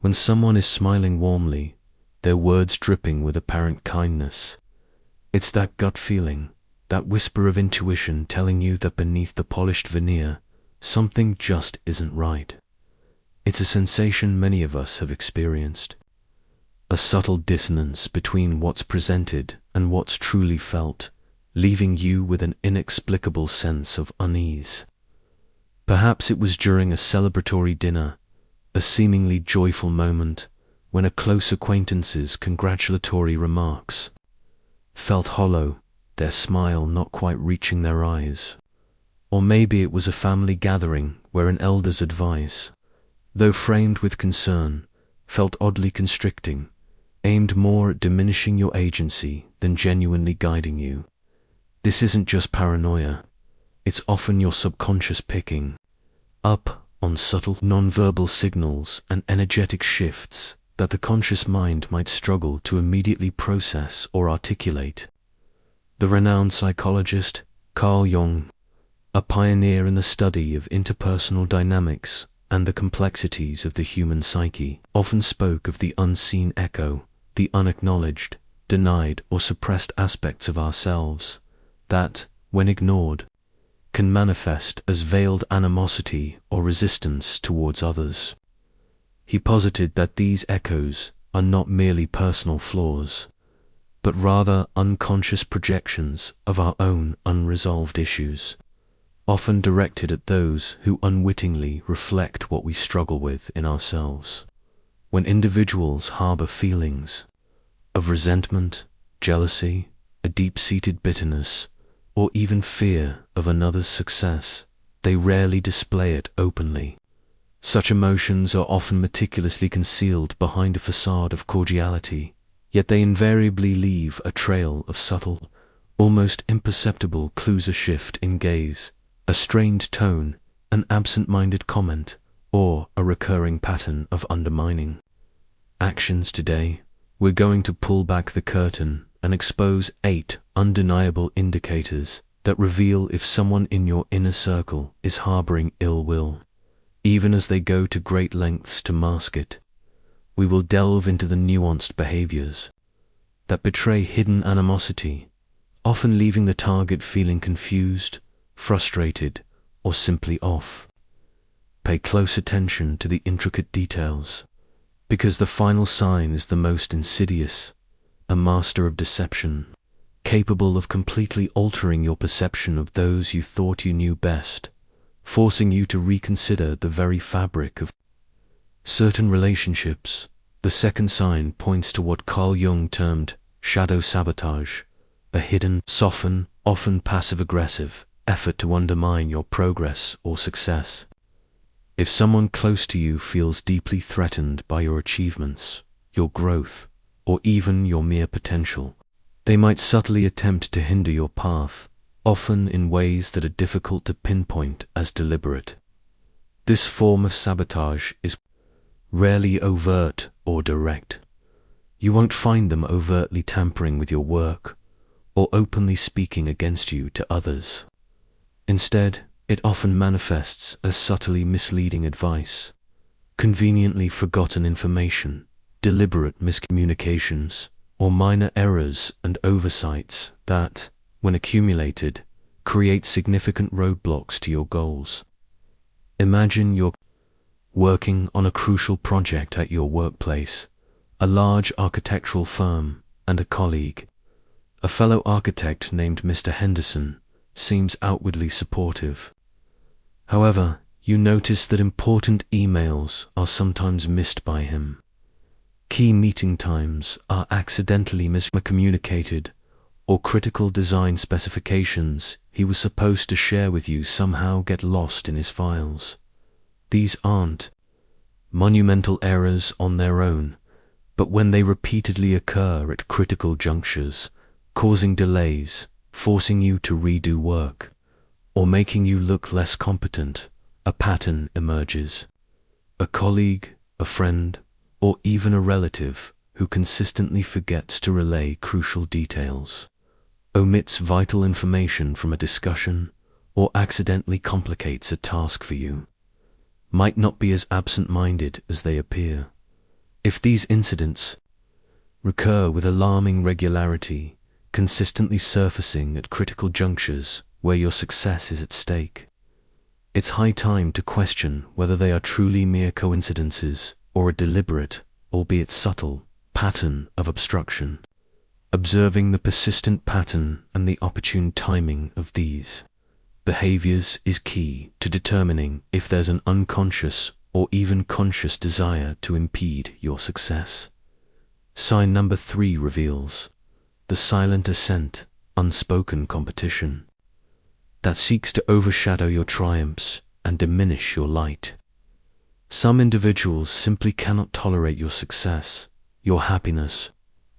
When someone is smiling warmly, their words dripping with apparent kindness, it's that gut feeling, that whisper of intuition telling you that beneath the polished veneer, something just isn't right. It's a sensation many of us have experienced. A subtle dissonance between what's presented and what's truly felt, leaving you with an inexplicable sense of unease. Perhaps it was during a celebratory dinner, a seemingly joyful moment, when a close acquaintance's congratulatory remarks felt hollow, their smile not quite reaching their eyes. Or maybe it was a family gathering where an elder's advice, though framed with concern, felt oddly constricting, aimed more at diminishing your agency than genuinely guiding you. This isn't just paranoia. It's often your subconscious picking up on subtle nonverbal signals and energetic shifts that the conscious mind might struggle to immediately process or articulate. The renowned psychologist Carl Jung, a pioneer in the study of interpersonal dynamics and the complexities of the human psyche, often spoke of the unseen echo, the unacknowledged, denied or suppressed aspects of ourselves that, when ignored, can manifest as veiled animosity or resistance towards others. He posited that these echoes are not merely personal flaws, but rather unconscious projections of our own unresolved issues, often directed at those who unwittingly reflect what we struggle with in ourselves. When individuals harbor feelings of resentment, jealousy, a deep-seated bitterness, or even fear of another's success, they rarely display it openly. Such emotions are often meticulously concealed behind a facade of cordiality, yet they invariably leave a trail of subtle, almost imperceptible clues: a shift in gaze, a strained tone, an absent-minded comment, or a recurring pattern of undermining actions. Today, we're going to pull back the curtain and expose 8 undeniable indicators that reveal if someone in your inner circle is harboring ill will, even as they go to great lengths to mask it. We will delve into the nuanced behaviors that betray hidden animosity, often leaving the target feeling confused, frustrated, or simply off. Pay close attention to the intricate details, because the final sign is the most insidious, a master of deception, capable of completely altering your perception of those you thought you knew best, forcing you to reconsider the very fabric of certain relationships. The second sign points to what Carl Jung termed shadow sabotage, a hidden, often passive-aggressive effort to undermine your progress or success. If someone close to you feels deeply threatened by your achievements, your growth, or even your mere potential, they might subtly attempt to hinder your path, often in ways that are difficult to pinpoint as deliberate. This form of sabotage is rarely overt or direct. You won't find them overtly tampering with your work or openly speaking against you to others. Instead, it often manifests as subtly misleading advice, conveniently forgotten information, deliberate miscommunications, or minor errors and oversights that, when accumulated, create significant roadblocks to your goals. Imagine you're working on a crucial project at your workplace, a large architectural firm, and a colleague. A fellow architect named Mr. Henderson seems outwardly supportive. However, you notice that important emails are sometimes missed by him. Key meeting times are accidentally miscommunicated, or critical design specifications he was supposed to share with you somehow get lost in his files. These aren't monumental errors on their own, but when they repeatedly occur at critical junctures, causing delays, forcing you to redo work, or making you look less competent, a pattern emerges. A colleague, a friend, or even a relative who consistently forgets to relay crucial details, omits vital information from a discussion, or accidentally complicates a task for you, might not be as absent-minded as they appear. If these incidents recur with alarming regularity, consistently surfacing at critical junctures where your success is at stake, it's high time to question whether they are truly mere coincidences or a deliberate, albeit subtle, pattern of obstruction. Observing the persistent pattern and the opportune timing of these behaviors is key to determining if there's an unconscious or even conscious desire to impede your success. Sign number 3 reveals the silent ascent, unspoken competition that seeks to overshadow your triumphs and diminish your light. Some individuals simply cannot tolerate your success, your happiness,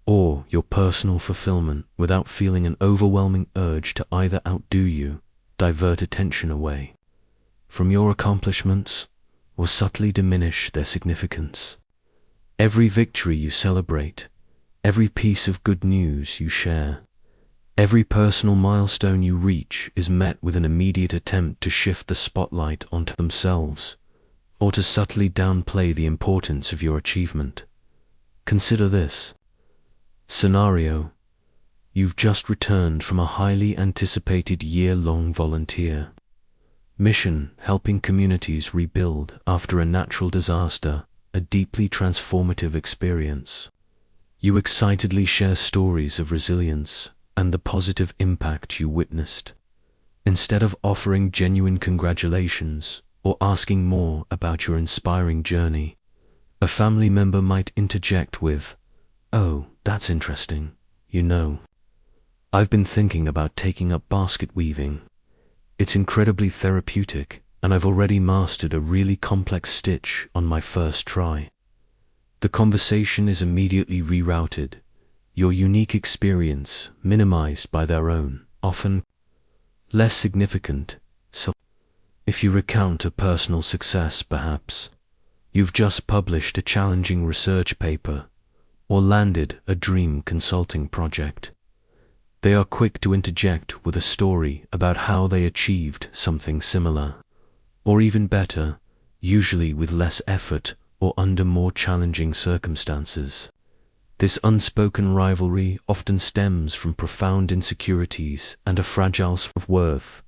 or your personal fulfillment without feeling an overwhelming urge to either outdo you, divert attention away from your accomplishments, or subtly diminish their significance. Every victory you celebrate, every piece of good news you share, every personal milestone you reach is met with an immediate attempt to shift the spotlight onto themselves, or to subtly downplay the importance of your achievement. Consider this scenario. You've just returned from a highly anticipated year-long volunteer mission helping communities rebuild after a natural disaster, a deeply transformative experience. You excitedly share stories of resilience and the positive impact you witnessed. Instead of offering genuine congratulations or asking more about your inspiring journey, a family member might interject with, "Oh, that's interesting. You know, I've been thinking about taking up basket weaving. It's incredibly therapeutic, and I've already mastered a really complex stitch on my first try." The conversation is immediately rerouted, your unique experience minimized by their own, often less significant. So, if you recount a personal success, perhaps you've just published a challenging research paper or landed a dream consulting project, they are quick to interject with a story about how they achieved something similar, or even better, usually with less effort or under more challenging circumstances. This unspoken rivalry often stems from profound insecurities and a fragile self-worth.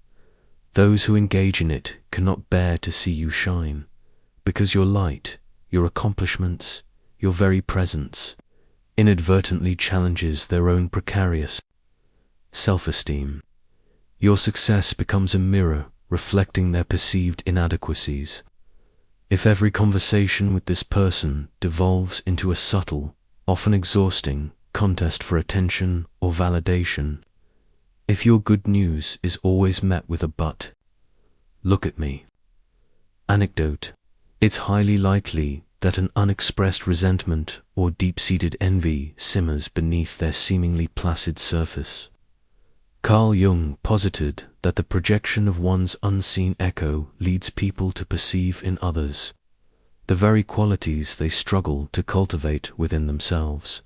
Those who engage in it cannot bear to see you shine, because your light, your accomplishments, your very presence inadvertently challenges their own precarious self-esteem. Your success becomes a mirror reflecting their perceived inadequacies. If every conversation with this person devolves into a subtle, often exhausting, contest for attention or validation, if your good news is always met with a "but, look at me" anecdote, it's highly likely that an unexpressed resentment or deep-seated envy simmers beneath their seemingly placid surface. Carl Jung posited that the projection of one's unseen echo leads people to perceive in others the very qualities they struggle to cultivate within themselves.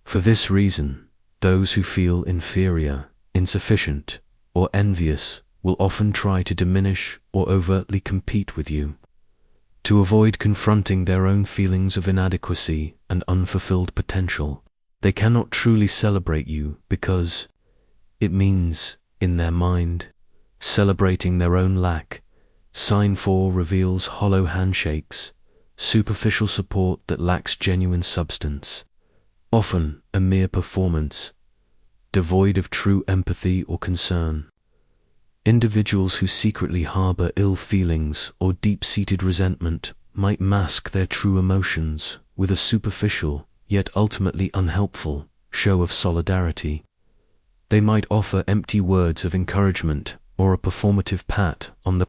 For this reason, those who feel inferior, insufficient, or envious will often try to diminish or overtly compete with you. To avoid confronting their own feelings of inadequacy and unfulfilled potential, they cannot truly celebrate you because it means, in their mind, celebrating their own lack. Sign 4 reveals hollow handshakes, superficial support that lacks genuine substance, often a mere performance, devoid of true empathy or concern. Individuals who secretly harbor ill feelings or deep-seated resentment might mask their true emotions with a superficial, yet ultimately unhelpful, show of solidarity. They might offer empty words of encouragement or a performative pat on the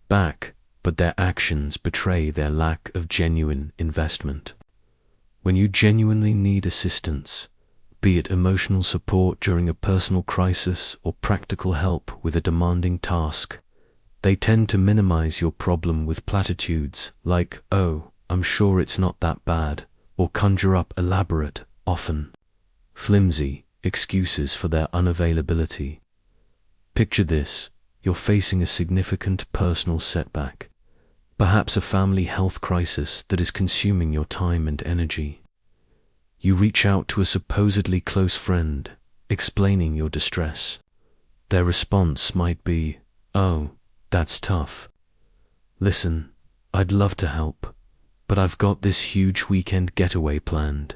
back, but their actions betray their lack of genuine investment. When you genuinely need assistance, be it emotional support during a personal crisis or practical help with a demanding task, they tend to minimize your problem with platitudes like, "Oh, I'm sure it's not that bad," or conjure up elaborate, often flimsy, excuses for their unavailability. Picture this: you're facing a significant personal setback, Perhaps a family health crisis that is consuming your time and energy. You reach out to a supposedly close friend, explaining your distress. Their response might be, "Oh, that's tough. Listen, I'd love to help, but I've got this huge weekend getaway planned,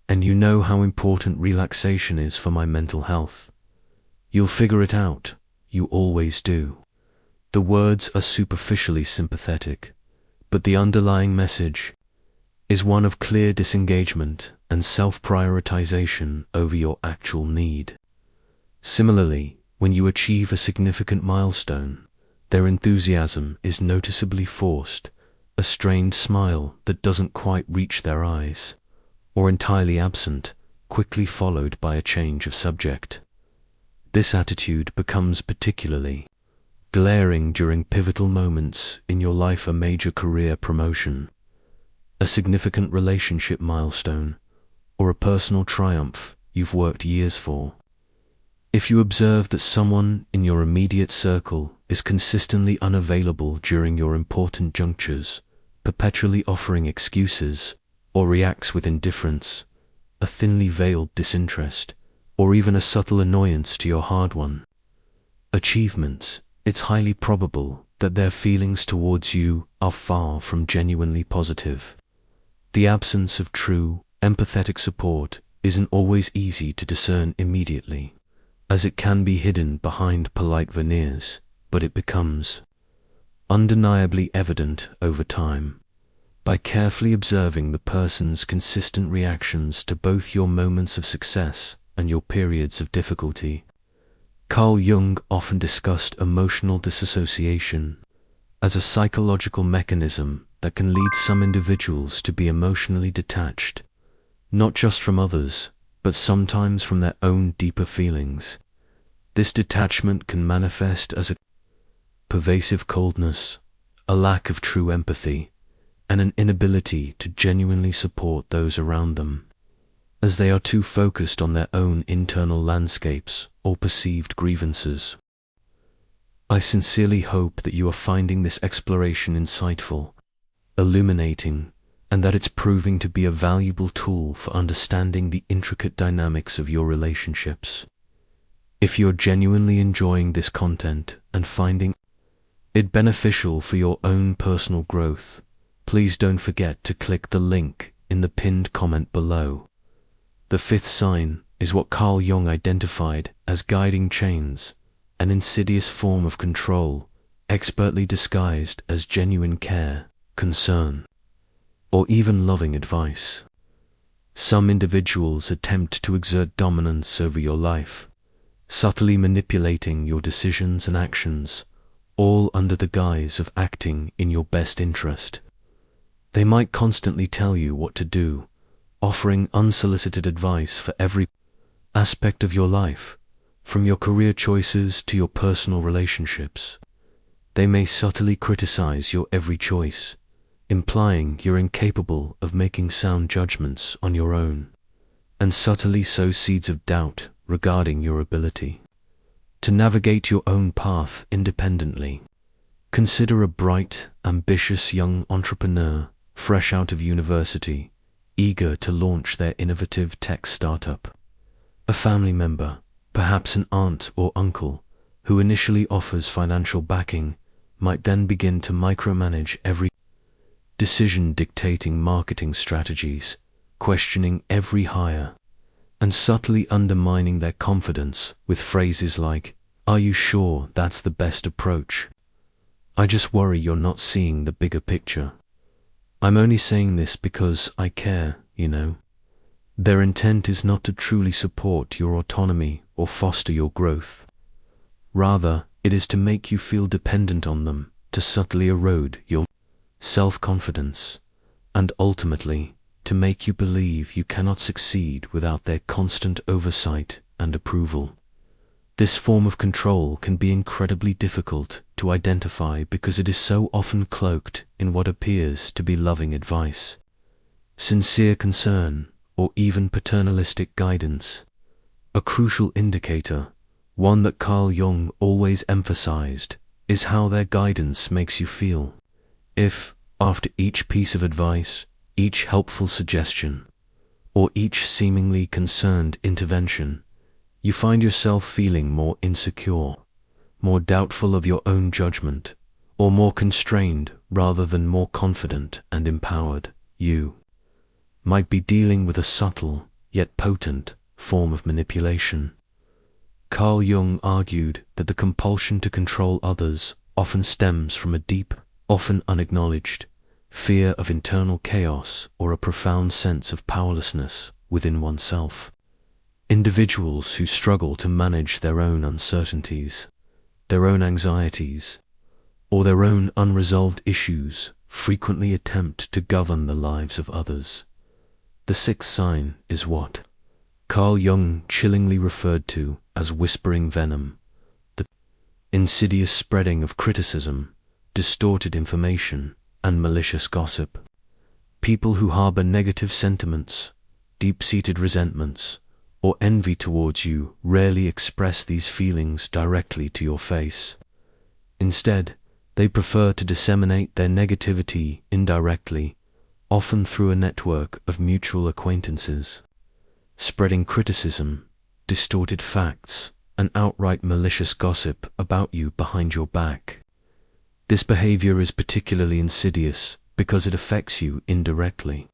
and you know how important relaxation is for my mental health. You'll figure it out, you always do." The words are superficially sympathetic, but the underlying message is one of clear disengagement and self-prioritization over your actual need. Similarly, when you achieve a significant milestone, their enthusiasm is noticeably forced, a strained smile that doesn't quite reach their eyes, or entirely absent, quickly followed by a change of subject. This attitude becomes particularly glaring during pivotal moments in your life: a major career promotion, a significant relationship milestone, or a personal triumph you've worked years for. If you observe that someone in your immediate circle is consistently unavailable during your important junctures, perpetually offering excuses, or reacts with indifference, a thinly veiled disinterest, or even a subtle annoyance to your hard-won achievements, it's highly probable that their feelings towards you are far from genuinely positive. The absence of true, empathetic support isn't always easy to discern immediately, as it can be hidden behind polite veneers, but it becomes undeniably evident over time. By carefully observing the person's consistent reactions to both your moments of success and your periods of difficulty. Carl Jung often discussed emotional disassociation as a psychological mechanism that can lead some individuals to be emotionally detached, not just from others, but sometimes from their own deeper feelings. This detachment can manifest as a pervasive coldness, a lack of true empathy, and an inability to genuinely support those around them, as they are too focused on their own internal landscapes or perceived grievances. I sincerely hope that you are finding this exploration insightful, illuminating, and that it's proving to be a valuable tool for understanding the intricate dynamics of your relationships. If you're genuinely enjoying this content and finding it beneficial for your own personal growth, please don't forget to click the link in the pinned comment below. The fifth sign is what Carl Jung identified as guiding chains, an insidious form of control, expertly disguised as genuine care, concern, or even loving advice. Some individuals attempt to exert dominance over your life, subtly manipulating your decisions and actions, all under the guise of acting in your best interest. They might constantly tell you what to do, offering unsolicited advice for every aspect of your life, from your career choices to your personal relationships. They may subtly criticize your every choice, implying you're incapable of making sound judgments on your own, and subtly sow seeds of doubt regarding your ability to navigate your own path independently. Consider a bright, ambitious young entrepreneur fresh out of university, eager to launch their innovative tech startup. A family member, perhaps an aunt or uncle, who initially offers financial backing, might then begin to micromanage every decision, dictating marketing strategies, questioning every hire, and subtly undermining their confidence with phrases like, "Are you sure that's the best approach? I just worry you're not seeing the bigger picture. I'm only saying this because I care, you know." Their intent is not to truly support your autonomy or foster your growth. Rather, it is to make you feel dependent on them, to subtly erode your self-confidence, and ultimately, to make you believe you cannot succeed without their constant oversight and approval. This form of control can be incredibly difficult to identify because it is so often cloaked in what appears to be loving advice, sincere concern, or even paternalistic guidance. A crucial indicator, one that Carl Jung always emphasized, is how their guidance makes you feel. If, after each piece of advice, each helpful suggestion, or each seemingly concerned intervention, you find yourself feeling more insecure, more doubtful of your own judgment, or more constrained rather than more confident and empowered, you might be dealing with a subtle, yet potent, form of manipulation. Carl Jung argued that the compulsion to control others often stems from a deep, often unacknowledged, fear of internal chaos or a profound sense of powerlessness within oneself. Individuals who struggle to manage their own uncertainties, their own anxieties, or their own unresolved issues frequently attempt to govern the lives of others. The sixth sign is what Carl Jung chillingly referred to as whispering venom, the insidious spreading of criticism, distorted information, and malicious gossip. People who harbor negative sentiments, deep-seated resentments, or envy towards you rarely express these feelings directly to your face. Instead, they prefer to disseminate their negativity indirectly, often through a network of mutual acquaintances, spreading criticism, distorted facts, and outright malicious gossip about you behind your back. This behavior is particularly insidious because it affects you indirectly,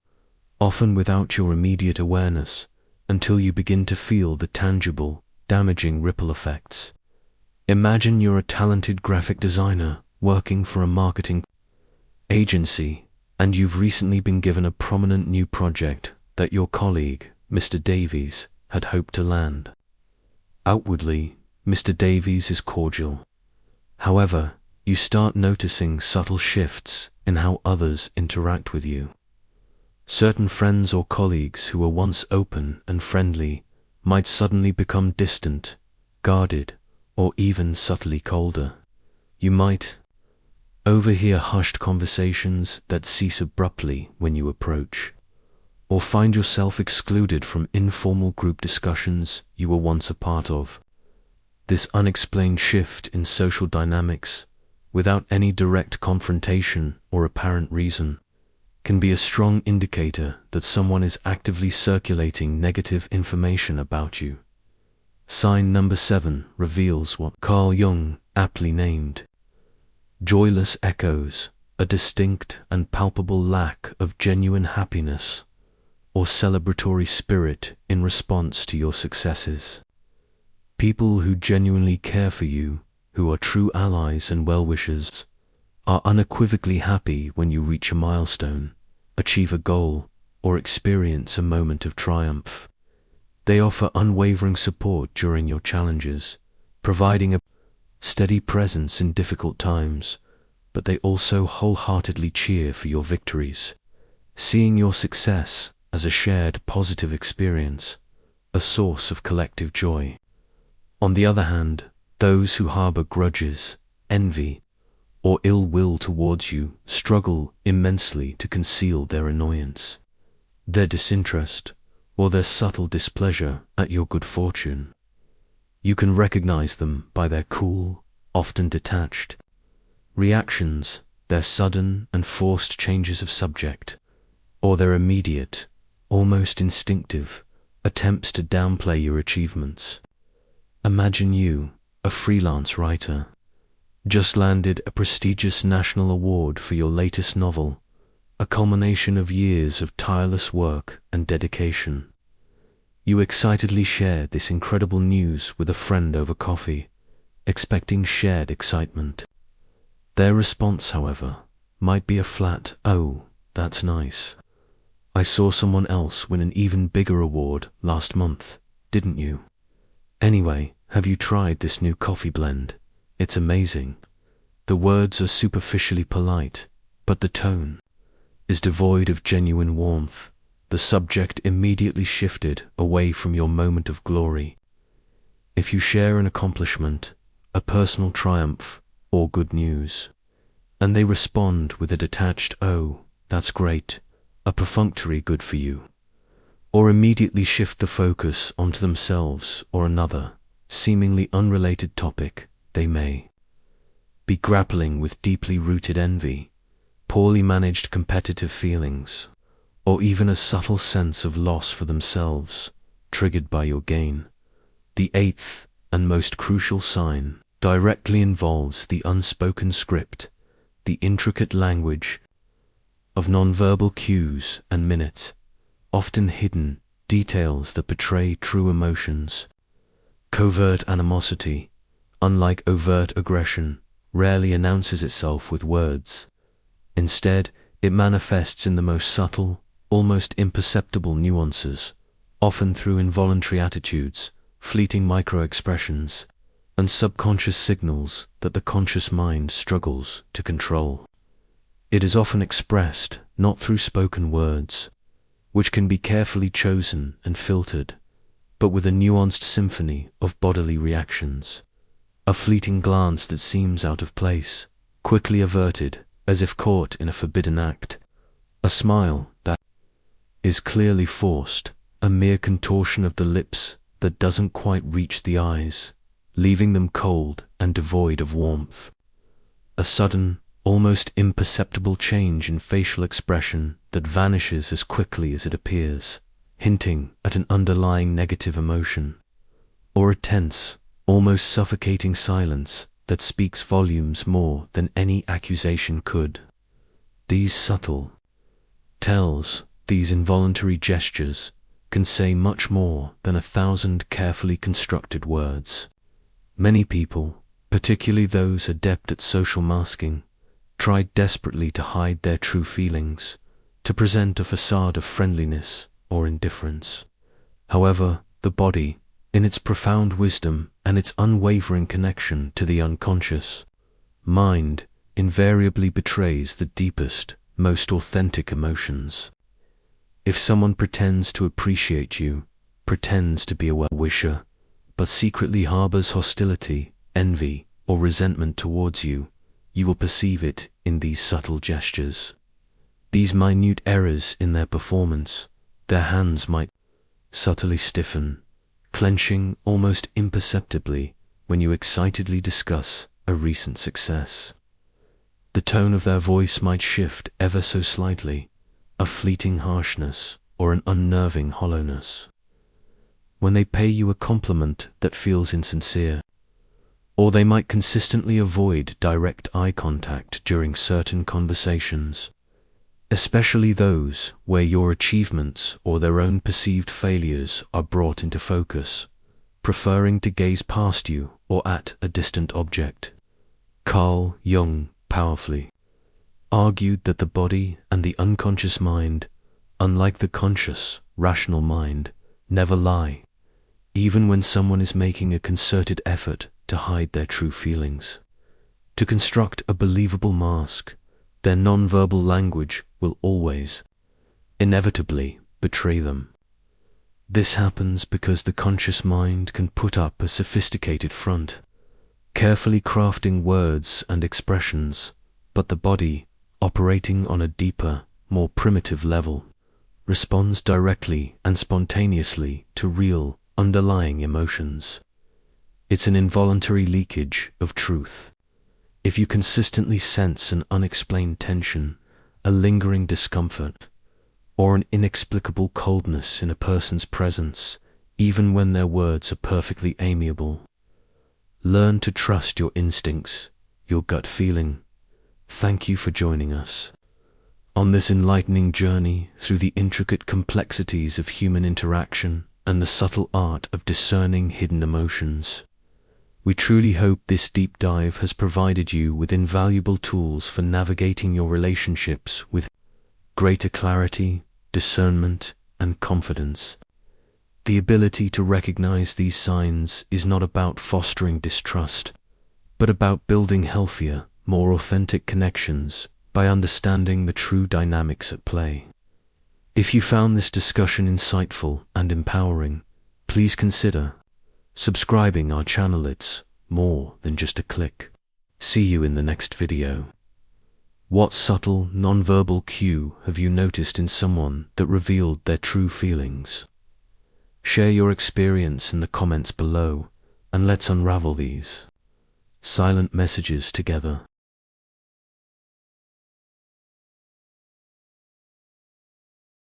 often without your immediate awareness, until you begin to feel the tangible, damaging ripple effects. Imagine you're a talented graphic designer working for a marketing agency, and you've recently been given a prominent new project that your colleague, Mr. Davies, had hoped to land. Outwardly, Mr. Davies is cordial. However, you start noticing subtle shifts in how others interact with you. Certain friends or colleagues who were once open and friendly might suddenly become distant, guarded, or even subtly colder. You might overhear hushed conversations that cease abruptly when you approach, or find yourself excluded from informal group discussions you were once a part of. This unexplained shift in social dynamics, without any direct confrontation or apparent reason, can be a strong indicator that someone is actively circulating negative information about you. Sign number 7 reveals what Carl Jung aptly named Joyless Echoes, a distinct and palpable lack of genuine happiness or celebratory spirit in response to your successes. People who genuinely care for you, who are true allies and well-wishers, are unequivocally happy when you reach a milestone, achieve a goal, or experience a moment of triumph. They offer unwavering support during your challenges, providing a steady presence in difficult times, but they also wholeheartedly cheer for your victories, seeing your success as a shared positive experience, a source of collective joy. On the other hand, those who harbor grudges, envy, or ill will towards you struggle immensely to conceal their annoyance, their disinterest, or their subtle displeasure at your good fortune. You can recognize them by their cool, often detached reactions, their sudden and forced changes of subject, or their immediate, almost instinctive, attempts to downplay your achievements. Imagine you, a freelance writer, just landed a prestigious national award for your latest novel, a culmination of years of tireless work and dedication. You excitedly share this incredible news with a friend over coffee, expecting shared excitement. Their response, however, might be a flat, "Oh, that's nice. I saw someone else win an even bigger award last month, didn't you? Anyway, have you tried this new coffee blend? It's amazing." The words are superficially polite, but the tone is devoid of genuine warmth. The subject immediately shifted away from your moment of glory. If you share an accomplishment, a personal triumph, or good news, and they respond with a detached "Oh, that's great," a perfunctory "good for you," or immediately shift the focus onto themselves or another, seemingly unrelated topic, they may be grappling with deeply rooted envy, poorly managed competitive feelings, or even a subtle sense of loss for themselves, triggered by your gain. The eighth and most crucial sign directly involves the unspoken script, the intricate language of nonverbal cues and minutes, often hidden details that betray true emotions. Covert animosity, unlike overt aggression, rarely announces itself with words. Instead, it manifests in the most subtle, almost imperceptible nuances, often through involuntary attitudes, fleeting micro-expressions, and subconscious signals that the conscious mind struggles to control. It is often expressed not through spoken words, which can be carefully chosen and filtered, but with a nuanced symphony of bodily reactions. A fleeting glance that seems out of place, quickly averted as if caught in a forbidden act. A smile that is clearly forced, a mere contortion of the lips that doesn't quite reach the eyes, leaving them cold and devoid of warmth. A sudden, almost imperceptible change in facial expression that vanishes as quickly as it appears, hinting at an underlying negative emotion. Or a tense, almost suffocating silence that speaks volumes more than any accusation could. These subtle tells, these involuntary gestures, can say much more than 1,000 carefully constructed words. Many people, particularly those adept at social masking, try desperately to hide their true feelings, to present a facade of friendliness or indifference. However, the body, in its profound wisdom and its unwavering connection to the unconscious mind, invariably betrays the deepest, most authentic emotions. If someone pretends to appreciate you, pretends to be a well-wisher, but secretly harbors hostility, envy, or resentment towards you, you will perceive it in these subtle gestures. These minute errors in their performance, their hands might subtly stiffen, clenching almost imperceptibly when you excitedly discuss a recent success. The tone of their voice might shift ever so slightly, a fleeting harshness or an unnerving hollowness. When they pay you a compliment that feels insincere, or they might consistently avoid direct eye contact during certain conversations, especially those where your achievements or their own perceived failures are brought into focus, preferring to gaze past you or at a distant object. Carl Jung powerfully argued that the body and the unconscious mind, unlike the conscious, rational mind, never lie, even when someone is making a concerted effort to hide their true feelings. To construct a believable mask, their nonverbal language will always, inevitably, betray them. This happens because the conscious mind can put up a sophisticated front, carefully crafting words and expressions, but the body, operating on a deeper, more primitive level, responds directly and spontaneously to real, underlying emotions. It's an involuntary leakage of truth. If you consistently sense an unexplained tension, a lingering discomfort, or an inexplicable coldness in a person's presence, even when their words are perfectly amiable, learn to trust your instincts, your gut feeling. Thank you for joining us on this enlightening journey through the intricate complexities of human interaction and the subtle art of discerning hidden emotions. We truly hope this deep dive has provided you with invaluable tools for navigating your relationships with greater clarity, discernment, and confidence. The ability to recognize these signs is not about fostering distrust, but about building healthier, more authentic connections by understanding the true dynamics at play. If you found this discussion insightful and empowering, please consider subscribing our channel. It's more than just a click. See you in the next video. What subtle, nonverbal cue have you noticed in someone that revealed their true feelings? Share your experience in the comments below, and let's unravel these silent messages together.